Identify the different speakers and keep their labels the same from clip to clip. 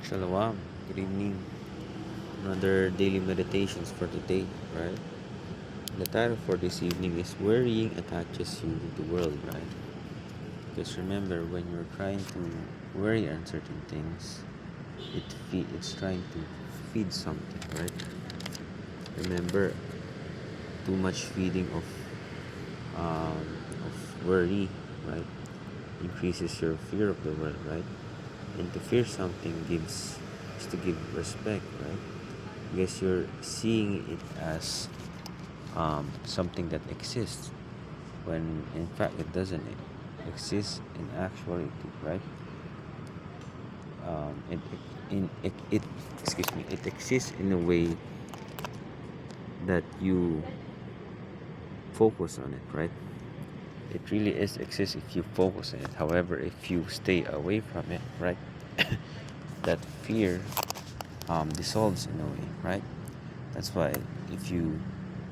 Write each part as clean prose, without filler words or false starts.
Speaker 1: Shalom. Good evening. Another daily meditations for today, right? The title for this evening is Worrying Attaches You to the World, right? Because remember, when you're trying to worry on certain things, it's trying to feed something, right? Remember, too much feeding um, of worry, right, increases your fear of the world, right? And to fear something gives is to give respect, right? Because you're seeing it as something that exists when in fact it doesn't exist in actuality, right? It excuse me, it exists in a way that you focus on it, right? It really is exists if you focus on it. However, if you stay away from it, right, that fear dissolves in a way, right? That's why if you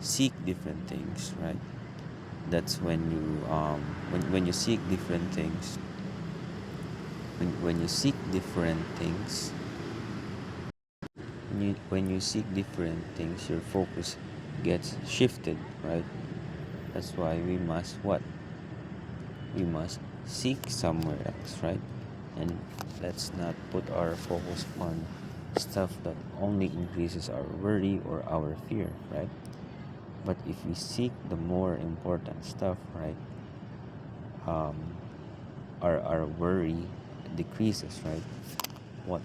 Speaker 1: seek different things, right, that's when you seek different things, when you seek different things, when you seek different things, your focus gets shifted, right? That's why we must what? We must seek somewhere else, right? And let's not put our focus on stuff that only increases our worry or our fear, right? But if we seek the more important stuff, right, um, our worry decreases, right? What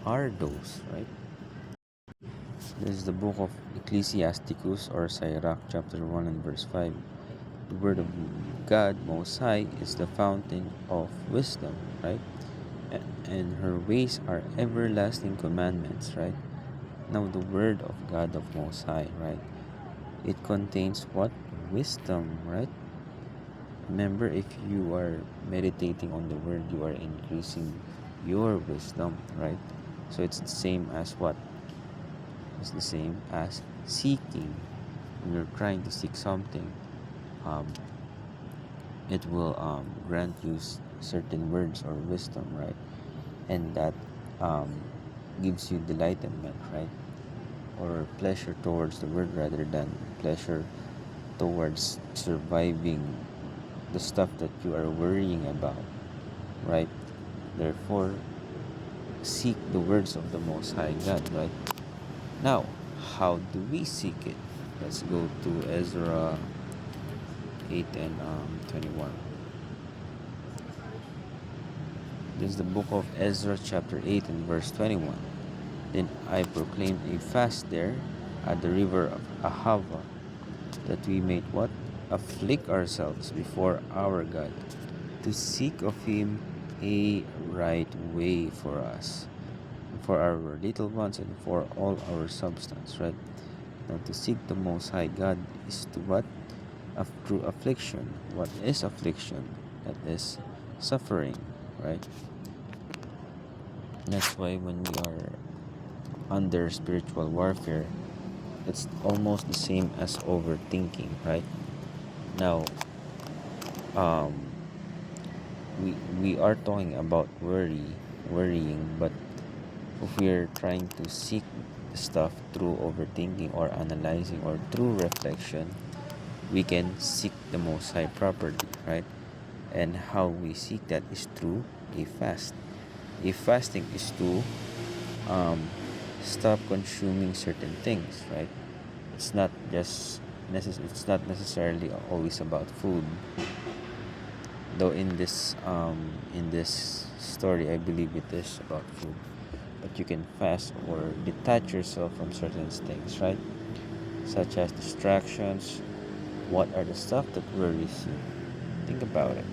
Speaker 1: are those, right? This is the book of Ecclesiasticus or Sirach, chapter 1 and verse 5. The word of God Most High is the fountain of wisdom, right? And her ways are everlasting commandments, right? Now, the word of God of Most High, right? It contains what? Wisdom, right? Remember, if you are meditating on the word, you are increasing your wisdom, right? So it's the same as what? It's the same as seeking. When you're trying to seek something, um, it will grant you certain words or wisdom, right? And that um, gives you delightment, right? Or pleasure towards the word rather than pleasure towards surviving the stuff that you are worrying about, right? Therefore, seek the words of the Most High God, right? Now, how do we seek it? Let's go to Ezra 8 and 21. This is the book of Ezra, chapter 8 and verse 21. Then I proclaimed a fast there at the river of Ahava, that we may what? Afflict ourselves before our God, to seek of Him a right way for us, for our little ones, and for all our substance, right? Now, to seek the Most High God is to what? Through affliction. What is affliction? That is suffering, right? That's why when we are under spiritual warfare, it's almost the same as overthinking, right? Now, um, we are talking about worrying, but if we're trying to seek stuff through overthinking or analyzing or through reflection, we can seek the Most High properly, right? And how we seek that is through a fast. A fasting is to um, stop consuming certain things, right? It's not just it's not necessarily always about food, though in this story I believe it is about food. But you can fast or detach yourself from certain things, right? Such as distractions. What are the stuff that worries you? Think about it.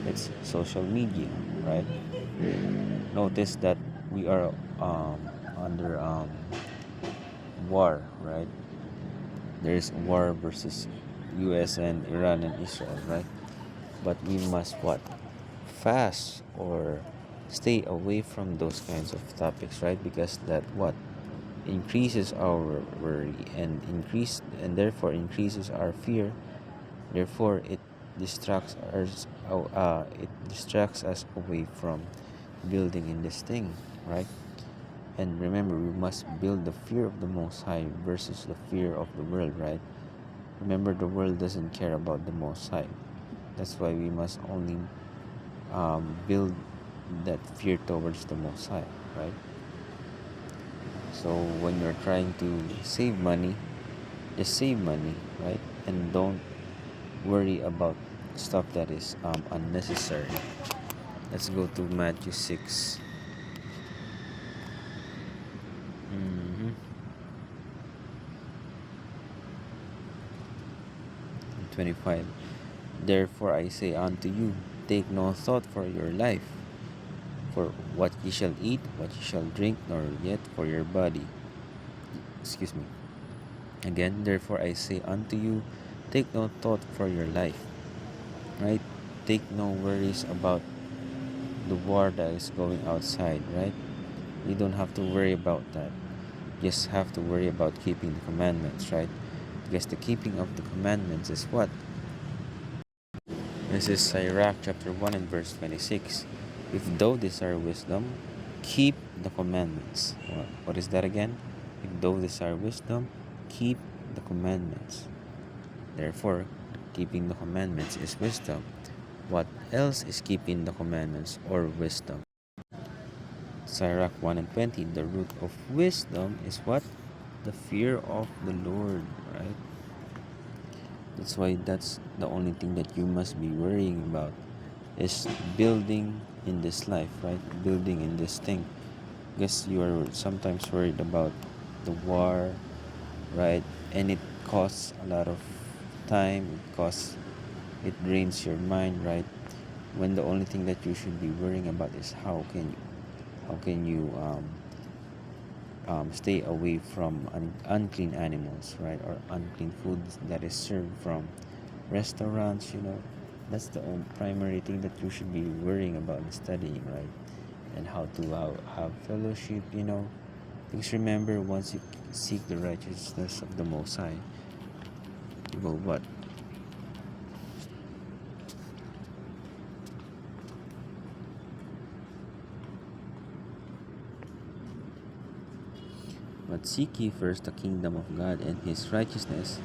Speaker 1: It's social media, right? Notice that we are under war, right? There's war versus US and Iran and Israel, right? But we must what? Fast or stay away from those kinds of topics, right? Because that what? Increases our worry and therefore increases our fear. Therefore it distracts us away from building in this thing, right? And remember, we must build the fear of the Most High versus the fear of the world, right? Remember, the world doesn't care about the Most High. That's why we must only build that fear towards the Most High, right? So when you're trying to save money, just save money, right? And don't worry about stuff that is unnecessary. Let's go to Matthew 6. 25. Therefore I say unto you, take no thought for your life, for what ye shall eat, what ye shall drink, nor yet for your body. Excuse me. Again, therefore I say unto you, take no thought for your life, right? Take no worries about the war that is going outside, right? You don't have to worry about that. You just have to worry about keeping the commandments, right? Because the keeping of the commandments is what? This is Sirach chapter 1 and verse 26. If thou desire wisdom, keep the commandments. What is that again? If thou desire wisdom, keep the commandments. Therefore, keeping the commandments is wisdom. What else is keeping the commandments or wisdom? Sirach 1 and 20. The root of wisdom is what? The fear of the Lord, right? That's why that's the only thing that you must be worrying about is building in this life, right? Building in this thing. Because you are sometimes worried about the war, right? And it costs a lot of time. It drains your mind, right? When the only thing that you should be worrying about is how can you stay away from unclean animals, right? Or unclean foods that is served from restaurants, that's the primary thing that you should be worrying about and studying, right? And how to have fellowship, because remember, once you seek the righteousness of the Most High, you will what? But seek ye first the kingdom of God and his righteousness,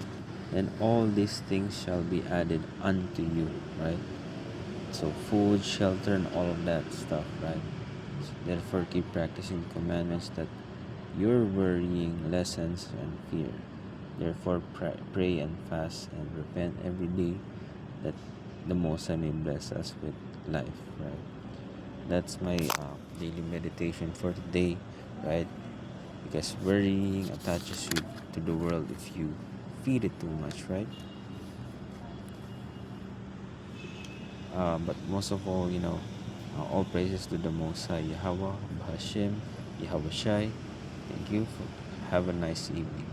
Speaker 1: and all these things shall be added unto you, right? So food, shelter, and all of that stuff, right? So therefore, keep practicing the commandments that your worrying lessens and fear. Therefore, pray and fast and repent every day, that the Most High may bless us with life, right? That's my daily meditation for today, right? Because worrying attaches you to the world if you feed it too much, right? But most of all, all praises to the Most High, Yahweh, Bahashem, Yahweh Shai. Thank you. Have a nice evening.